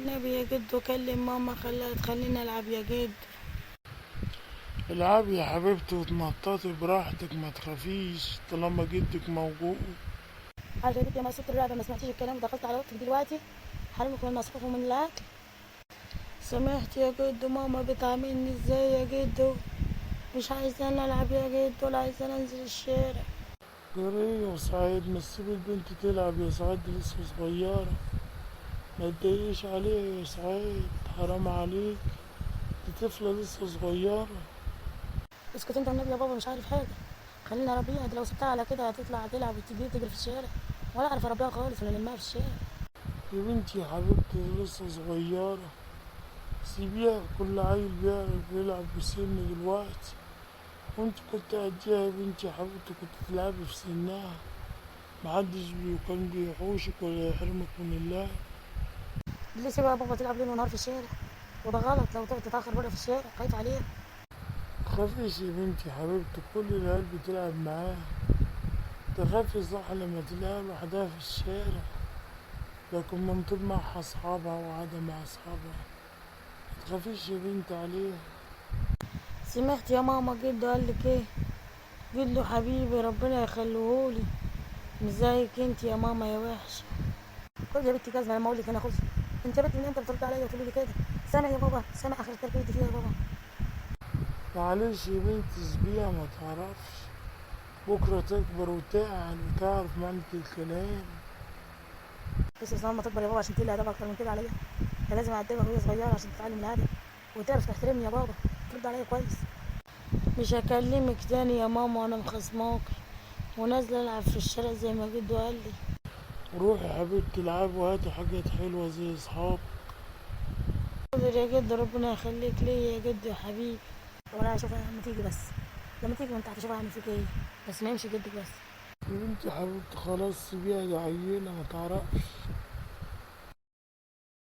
والنبي يا جدو كلم ماما خلاها تخليني العب يا جد. العبي يا حبيبتي وتنططي براحتك، ما تخافيش طالما جدك موجود. عارفه يا بنتي لما سبت اللعبه ما سمعتيش الكلام ودخلت على وقتك دلوقتي، حرمك من المصروف ومن الاكل. سمعت يا جدو ماما بتعاملني ازاي يا جدو؟ مش عايزاني العب يا جدو ولا عايزاني انزل الشارع. جري يا سعيد، ما تسيب البنت تلعب يا سعيد، دي لسه صغيرة، ما تضايقش عليها يا سعيد، حرام عليك، دي طفلة لسه صغيرة. اسكت انت والنبي يا بابا مش عارف حاجه، خليني اربيها، دي لو سبتها على كده هتطلع تلعب وتجري تجري في الشارع، ولا اعرف اربيها خالص ولا المها في الشارع. يا بنتي يا حبيبتي دي لسه صغيرة، سيبيها، كل عيل بيعرف يلعب بسن دلوقتي، وانت كنت قديها يا بنتي يا حبيبتي، كنت تلعبي في سنها، محدش كان بيحوشك ولا يحرمك من الله. ليه سيبها يا بابا تلعب ليل ونهار في الشارع؟ وده غلط لو تتاخر بره في الشارع، خايف عليها. تخافيش يا بنتي يا حبيبتي، كل العيال بتلعب معاها، تخافي صح لما تلاقيها لوحدها في الشارع، لكن من طول معها أصحابها وقاعدة مع أصحابها، متخافيش يا بنتي عليها. سمعت يا ماما جدو قال لك ايه؟ جدو حبيبي ربنا يخليهولي، مش زيك انت يا ماما يا وحشه. خد يا بنتي جزمه لما اقول لك انا خد. انت يا بنتي من انت بترد عليا وتقولي لي كده؟ سامع يا بابا، سامع اخر تربيتي فيها يا بابا. معلش يا بنتي سيبيها، ما تعرفش، بكرة تكبر وتعقل وتعرف معنى الكلام. بس لما تكبر يا بابا عشان تقلي ادب اكتر من كده عليا، ده لازم اعدبها وهي صغيره عشان تتعلم الادب وتعرف تحترمني يا بابا، ترد عليا كويس. مش هكلمك تاني يا ماما وانا مخصماكي ونازله العب في الشارع زي ما جدو قال لي. روحي يا حبيبتي العبي وهاتي حاجات حلوة زي أصحابك. حاضر يا جدو ربنا يخليك ليا يا جدو يا حبيبي. وانا هشوفها لما تيجي، بس لما تيجي وانت هتشوفها هعمل فيك ايه، بس ما يمشي جدك بس. يا بنتي يا حبيبتي خلاص سيبيها، دي عيلة ما تعرفش.